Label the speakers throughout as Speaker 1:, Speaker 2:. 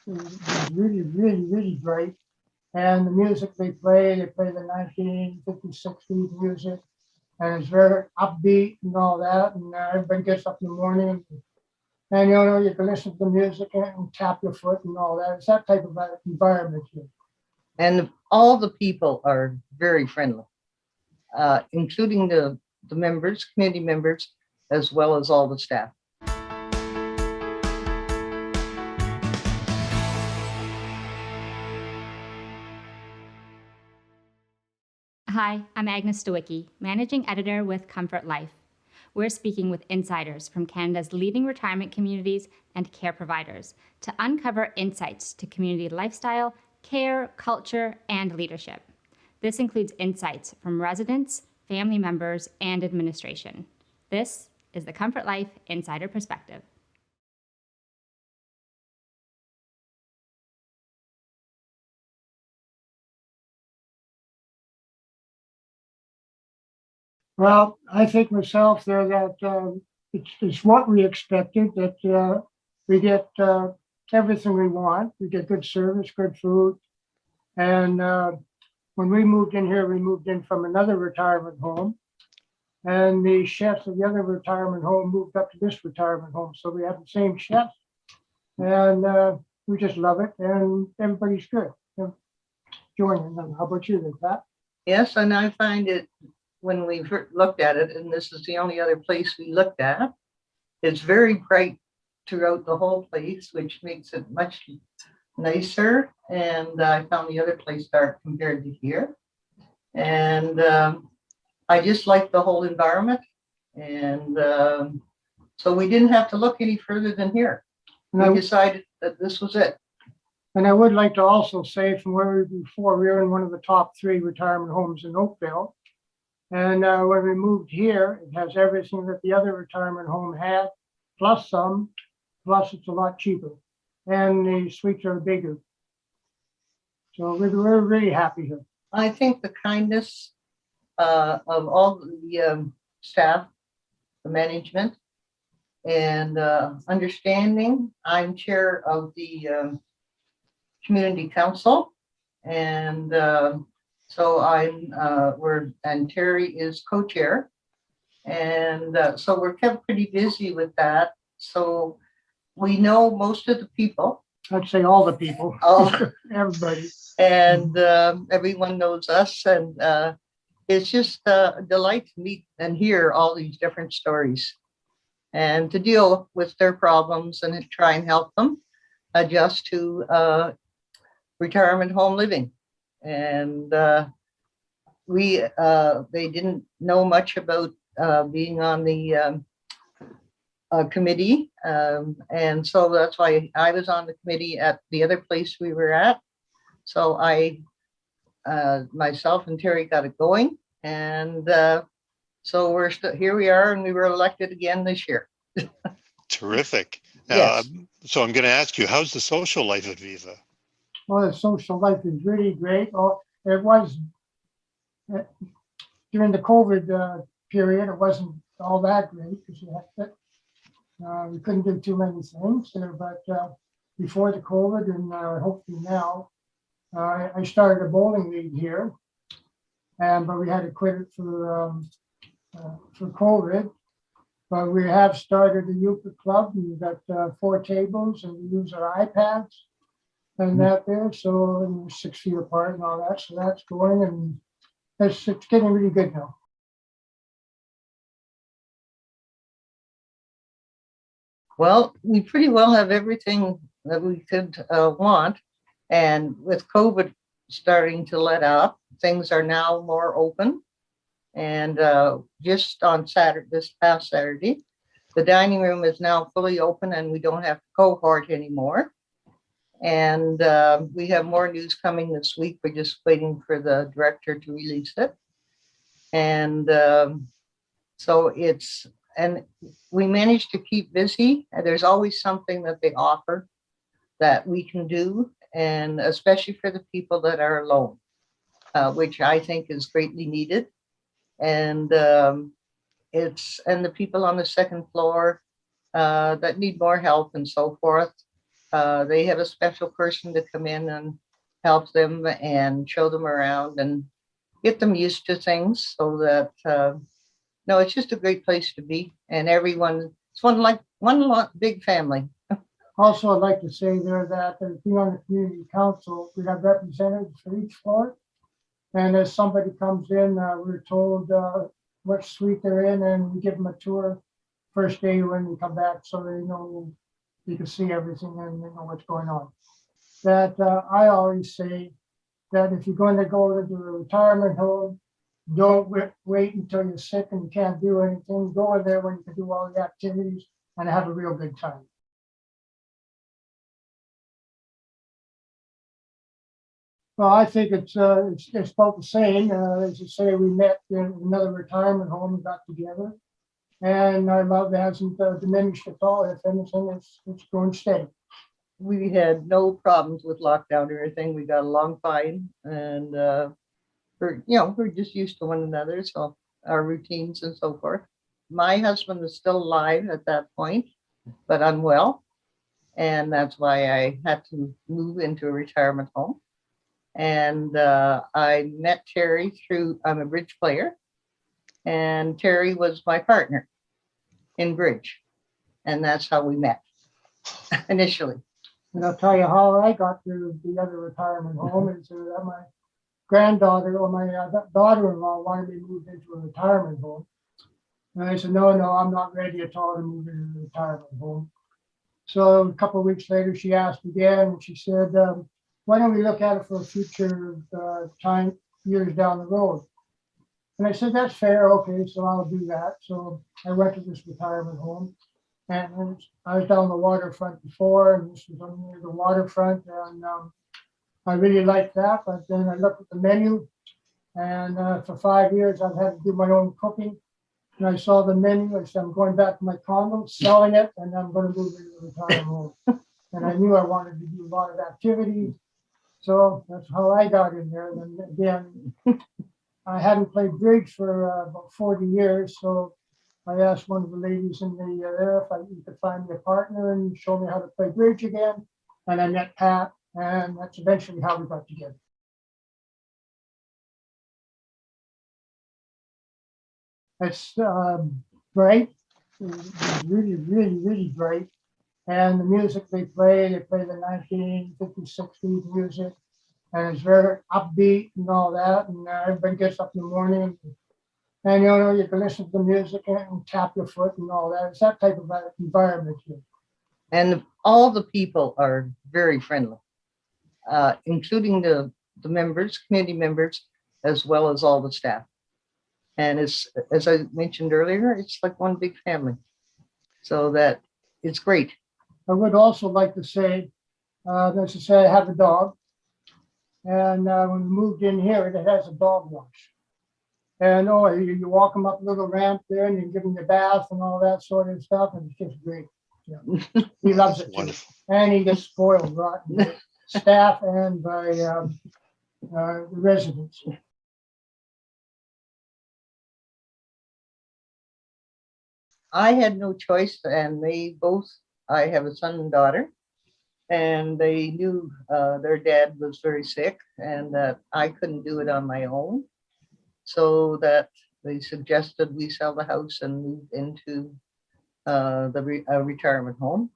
Speaker 1: is really, really, really great. And the music they play the 1950s, 60s music, and it's very upbeat and all that. And everybody gets up in the morning, and you can listen to the music and tap your foot and all that. It's that type of environment here.
Speaker 2: And all the people are very friendly, including the members, community members, as well as all the staff.
Speaker 3: Hi, I'm Agnes Stowicki, Managing Editor with Comfort Life. We're speaking with insiders from Canada's leading retirement communities and care providers to uncover insights to community lifestyle, care, culture, and leadership. This includes insights from residents, family members, and administration. This is the Comfort Life Insider Perspective.
Speaker 1: Well, I think myself there that it's what we expected, that we get everything we want. We get good service, good food. And when we moved in here, we moved in from another retirement home. And the chefs of the other retirement home moved up to this retirement home. So we have the same chef. And we just love it. And everybody's good. Joining them. How about you, then, Pat?
Speaker 2: Yes, and I find it when we looked at it, and this is the only other place we looked at, it's very bright throughout the whole place, which makes it much nicer. And I found the other place dark compared to here. And I just like the whole environment. And so we didn't have to look any further than here. We decided that this was it.
Speaker 1: And I would like to also say from where we were before, we were in one of the top 3 retirement homes in Oakville. And when we moved here, it has everything that the other retirement home had, plus some, plus it's a lot cheaper. And the suites are bigger. So we're really happy here.
Speaker 2: I think the kindness of all the staff, the management, and understanding. I'm chair of the community council, and so and Terry is co-chair, and so we're kept pretty busy with that. So we know most of the people.
Speaker 1: I'd say all the people.
Speaker 2: Oh,
Speaker 1: everybody.
Speaker 2: And everyone knows us, and it's just a delight to meet and hear all these different stories, and to deal with their problems and try and help them adjust to retirement home living. And they didn't know much about being on the committee, and so that's why I was on the committee at the other place we were at. So I myself and Terry got it going, and so we're here we are, and we were elected again this year.
Speaker 4: Terrific.
Speaker 2: Yes.
Speaker 4: So I'm going to ask you, how's the social life at VIVA?
Speaker 1: Well, the social life is really great. It was during the COVID period. It wasn't all that great because we couldn't do too many things. But before the COVID, and hopefully now, I started a bowling league here, but we had to quit it for COVID. But we have started a euchre club, and we've got 4 tables, and we use our iPads and that there. So 6 feet apart and all that. So that's going, and it's getting really good now.
Speaker 2: Well, we pretty well have everything that we could want. And with COVID starting to let up, things are now more open. And just on Saturday, this past Saturday, the dining room is now fully open, and we don't have cohort anymore. And we have more news coming this week. We're just waiting for the director to release it. And so and we managed to keep busy. There's always something that they offer that we can do, and especially for the people that are alone, which I think is greatly needed. And and the people on the second floor that need more help and so forth. they have a special person to come in and help them and show them around and get them used to things so that, no, it's just a great place to be. And everyone, it's one big family.
Speaker 1: Also, I'd like to say there that being on the community council, we have representatives for each floor. And as somebody comes in, we're told what suite they're in, and we give them a tour first day when we come back, so they know you can see everything and they know what's going on. That I always say that if you're going to go to the retirement home, don't wait until you're sick and you can't do anything. Go in there when you can do all the activities and have a real good time. Well, I think it's about the same. As you say, we met in another retirement home and got together. And our love hasn't diminished at all. If anything, it's going steady.
Speaker 2: We had no problems with lockdown or anything. We got along fine, and we're just used to one another, so our routines and so forth. My husband is still alive at that point, but unwell, and that's why I had to move into a retirement home. And I met Terry through, I'm a bridge player, and Terry was my partner in bridge, and that's how we met initially.
Speaker 1: And I'll tell you how I got to the other retirement home is that my granddaughter or my daughter-in-law wanted me to move into a retirement home. And I said, no, I'm not ready at all to move into a retirement home. So a couple of weeks later, she asked again, and she said, why don't we look at it for a future time, years down the road? And I said, that's fair. Okay, so I'll do that. So I went to this retirement home. And I was down the waterfront before, and this was near the waterfront, and I really liked that. But then I looked at the menu, and for 5 years I've had to do my own cooking. And I saw the menu. I said, I'm going back to my condo, selling it, and I'm going to move into the retirement home. And I knew I wanted to do a lot of activities, so that's how I got in there. And again, I hadn't played bridge for about 40 years, so I asked one of the ladies in the there if you could find me a partner and show me how to play bridge again. And I met Pat, and that's eventually how we got together. It's bright, it's really, really, really bright. And the music they play the 1950s, 60s music, and it's very upbeat and all that. And everybody gets up in the morning. And you can listen to the music and tap your foot and all that. It's that type of environment here.
Speaker 2: And all the people are very friendly, including the members, community members, as well as all the staff. And it's, as I mentioned earlier, it's like one big family. So that it's great.
Speaker 1: I would also like to say, as I say, I have a dog. And when we moved in here, it has a dog wash. And you walk him up a little ramp there and you give him the bath and all that sort of stuff. And it's just great. Yeah. He loves it too.
Speaker 4: Wonderful.
Speaker 1: And he gets spoiled rotten by staff and by the residents.
Speaker 2: I had no choice, and they both, I have a son and daughter, and they knew their dad was very sick and that I couldn't do it on my own. So that they suggested we sell the house and move into the retirement home.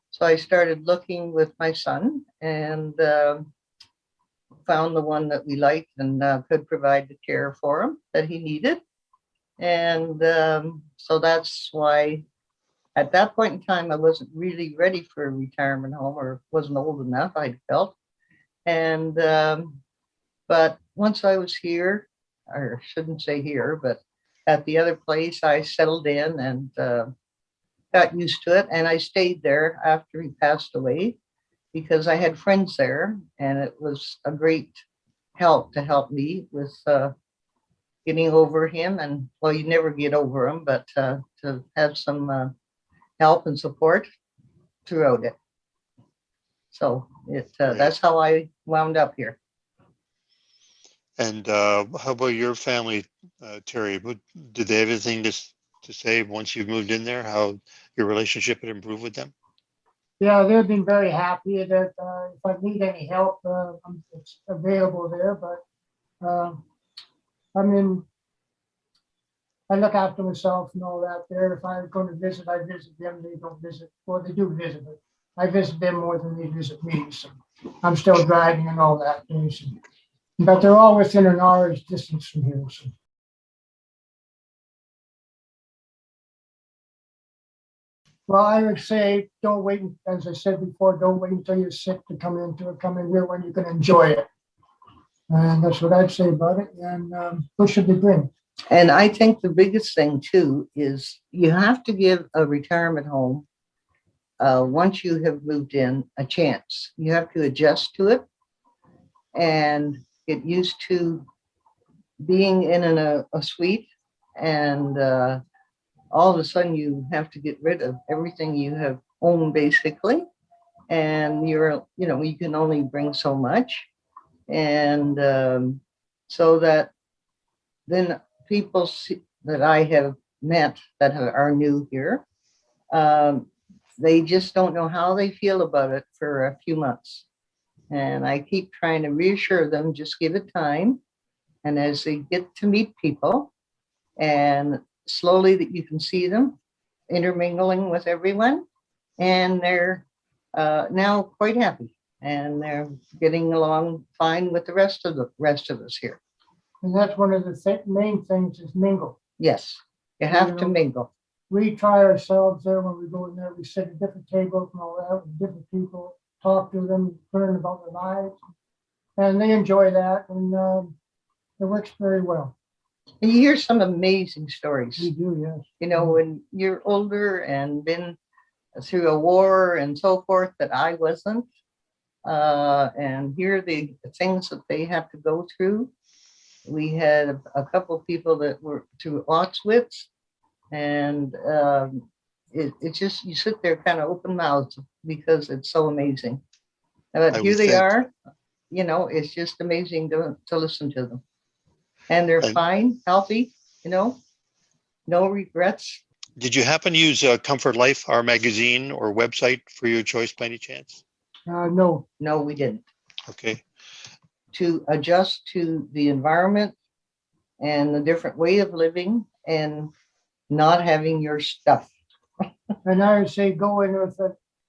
Speaker 2: So I started looking with my son and found the one that we liked and could provide the care for him that he needed. And so that's why at that point in time, I wasn't really ready for a retirement home, or wasn't old enough, I felt. And but once I was here, or shouldn't say here, but at the other place, I settled in and got used to it. And I stayed there after he passed away because I had friends there, and it was a great help to help me with getting over him. And well, you never get over him, but to have some help and support throughout it. So that's how I wound up here.
Speaker 4: And how about your family, Terry? Did they have anything to say once you moved in there? How your relationship had improved with them?
Speaker 1: Yeah, they've been very happy that if I need any help, it's available there. But I mean, I look after myself and all that there. If I'm going to visit, I visit them. They don't visit, well, they do visit, but I visit them more than they visit me. So I'm still driving and all that. So, but they're all within an hour's distance from here. So. Well, I would say don't wait, as I said before, don't wait until you're sick to come in here when you can enjoy it. And that's what I'd say about it. And push should be bring.
Speaker 2: And I think the biggest thing too is you have to give a retirement home, once you have moved in, a chance. You have to adjust to it and get used to being in a suite, and all of a sudden you have to get rid of everything you have owned basically, and you can only bring so much, and so that then people that I have met that are new here, they just don't know how they feel about it for a few months. And I keep trying to reassure them, just give it time. And as they get to meet people, and slowly that you can see them intermingling with everyone, and they're now quite happy, and they're getting along fine with the rest of us here.
Speaker 1: And that's one of the main things is mingle.
Speaker 2: Yes, you have to mingle.
Speaker 1: We try ourselves there when we go in there. We sit at different tables and all that with different people, talk to them, learn about their lives, and they enjoy that, and it works very well.
Speaker 2: And you hear some amazing stories.
Speaker 1: We do, yes.
Speaker 2: When you're older and been through a war and so forth that I wasn't, and hear the things that they have to go through. We had a couple of people that were through Auschwitz, and it's just, you sit there kind of open mouthed because it's so amazing. But here they are, it's just amazing to listen to them. And they're fine, healthy, no regrets.
Speaker 4: Did you happen to use Comfort Life, our magazine or website for your choice by any chance?
Speaker 1: No.
Speaker 2: No, we didn't.
Speaker 4: Okay.
Speaker 2: To adjust to the environment and the different way of living and not having your stuff.
Speaker 1: And I would say go in with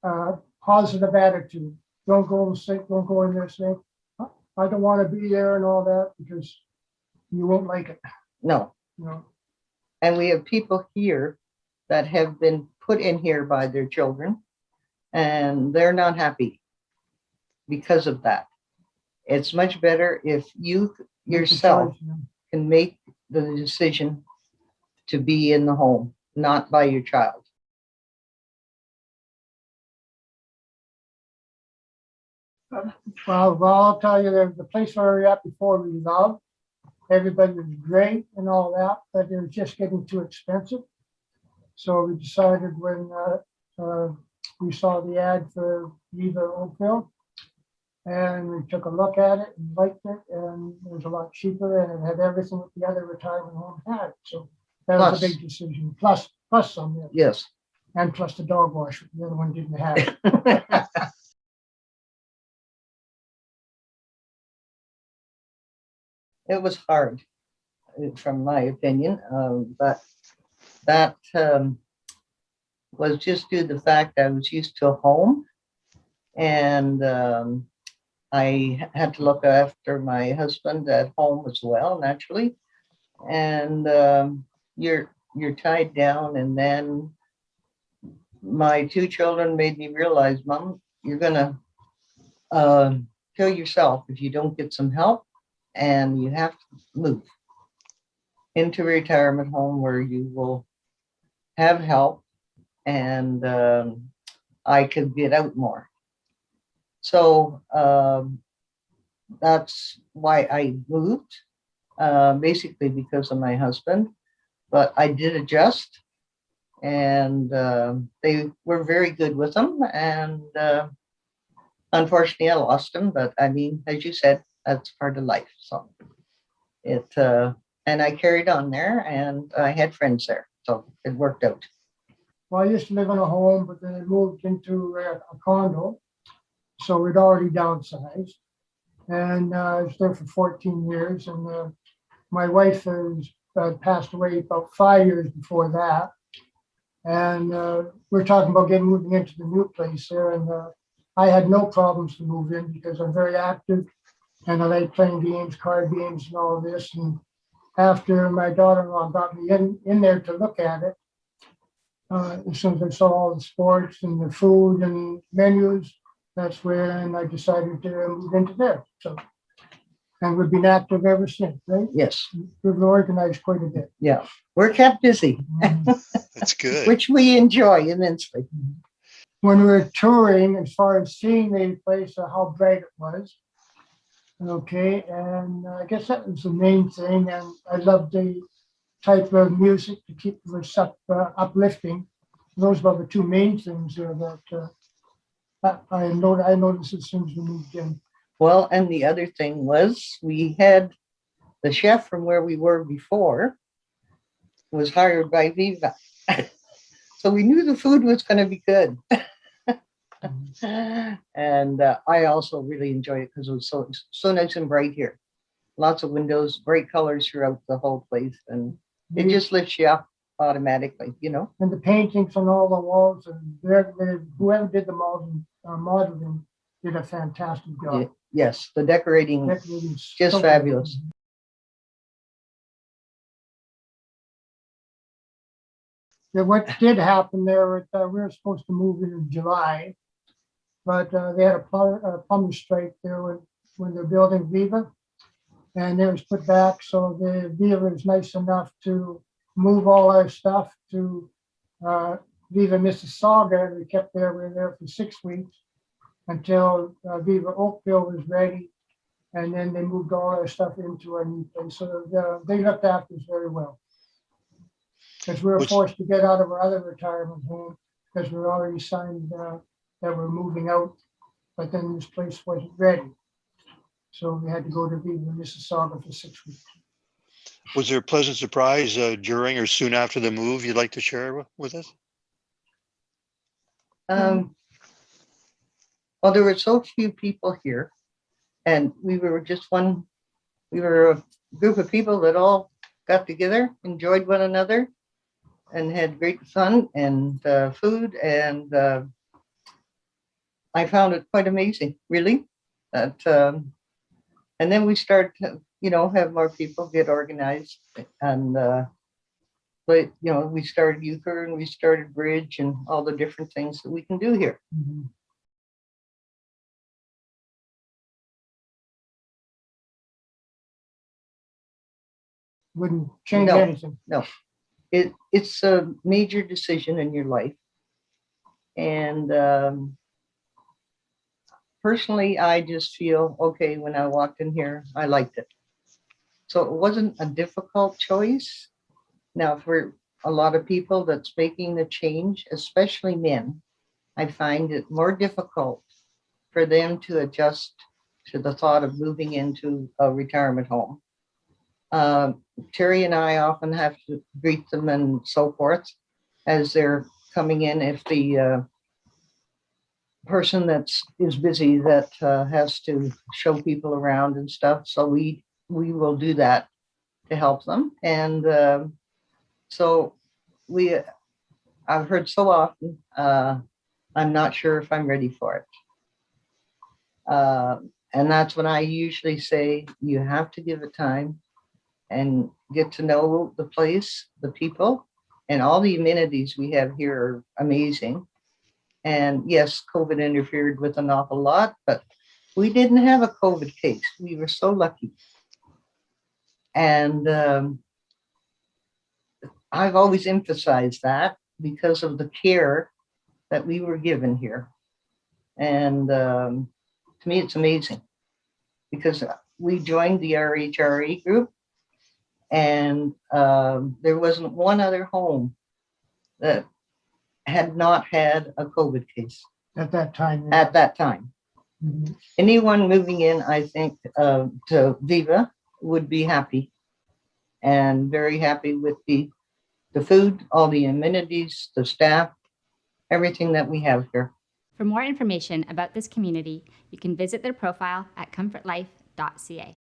Speaker 1: a positive attitude. Don't go sick. Don't go in there saying, I don't want to be there and all that, because you won't like it.
Speaker 2: No. And we have people here that have been put in here by their children, and they're not happy because of that. It's much better if you yourself can make the decision to be in the home, not by your child.
Speaker 1: Well, I'll tell you, the place where we were at before, we loved. Everybody was great and all that, but it was just getting too expensive. So we decided when we saw the ad for VIVA Oakville, and we took a look at it and liked it, and it was a lot cheaper, and it had everything that the other retirement home had. So that was a big decision. Plus some,
Speaker 2: yes,
Speaker 1: and plus the dog wash, the other one didn't have.
Speaker 2: It was hard, from my opinion, but that was just due to the fact I was used to a home, and I had to look after my husband at home as well, naturally, and you're tied down. And then my two children made me realize, Mom, you're gonna kill yourself if you don't get some help, and you have to move into a retirement home where you will have help, and I could get out more. So that's why I moved, basically because of my husband. But I did adjust, and they were very good with them. And unfortunately, I lost them. But I mean, as you said, that's part of life. So and I carried on there, and I had friends there, so it worked out.
Speaker 1: Well, I used to live in a home, but then I moved into a condo. So we'd already downsized. And I was there for 14 years. And my wife has passed away about 5 years before that. And we're talking about moving into the new place there. And I had no problems to move in because I'm very active and I like playing games, card games, and all of this. And after my daughter-in-law got me in there to look at it, as soon as I saw all the sports and the food and menus, that's when I decided to move into there. So, and we've been active ever since, right?
Speaker 2: Yes.
Speaker 1: We've organized quite a bit.
Speaker 2: Yeah. We're kept busy,
Speaker 4: That's good.
Speaker 2: which we enjoy immensely.
Speaker 1: When we were touring, as far as seeing the place, how bright it was. Okay, and I guess that was the main thing. And I loved the type of music to keep us uplifting. Those were the two main things that I noticed as soon as we moved in.
Speaker 2: Well, and the other thing was we had the chef from where we were before was hired by Viva. So we knew the food was going to be good. And I also really enjoyed it because it was so nice and bright here. Lots of windows, bright colors throughout the whole place. And it just lifts you up automatically, you know.
Speaker 1: And the paintings on all the walls, and whoever did the modeling did a fantastic job.
Speaker 2: Yes, the decorating,
Speaker 1: Decorating's
Speaker 2: just
Speaker 1: so
Speaker 2: fabulous.
Speaker 1: good. Yeah, what did happen there, we were supposed to move in July, but they had a plumber strike there when they're building Viva, and it was put back. So the Viva was nice enough to move all our stuff to Viva, Mississauga. We were there for 6 weeks until VIVA Oakville was ready, and then they moved all our stuff into a new place. So they looked after us very well. Because we were forced to get out of our other retirement home because we were already signed that we're moving out, but then this place wasn't ready. So we had to go to Viva, Mississauga for 6 weeks.
Speaker 4: Was there a pleasant surprise during or soon after the move you'd like to share with us?
Speaker 2: Well, there were so few people here, and we were a group of people that all got together, enjoyed one another, and had great fun and food. And I found it quite amazing, really. That and then we started to, have more people get organized, and but we started euchre and we started bridge and all the different things that we can do here.
Speaker 1: Mm-hmm. Wouldn't change anything.
Speaker 2: No, it's a major decision in your life, and personally, I just feel okay when I walked in here. I liked it, so it wasn't a difficult choice. Now, for a lot of people that's making the change, especially men, I find it more difficult for them to adjust to the thought of moving into a retirement home. Terry and I often have to greet them and so forth as they're coming in. If the person is busy that has to show people around and stuff, so we will do that to help them. And so I've heard so often, I'm not sure if I'm ready for it. And that's when I usually say, you have to give it time and get to know the place, the people, and all the amenities we have here are amazing. And yes, COVID interfered with an awful lot, but we didn't have a COVID case. We were so lucky. And I've always emphasized that because of the care that we were given here. And to me, it's amazing because we joined the RHRE group, and there wasn't one other home that had not had a COVID case
Speaker 1: At that time.
Speaker 2: at that time.
Speaker 1: Mhm.
Speaker 2: Anyone moving in, I think, to Viva would be happy and very happy with the food, all the amenities, the staff, everything that we have here.
Speaker 3: For more information about this community, you can visit their profile at comfortlife.ca.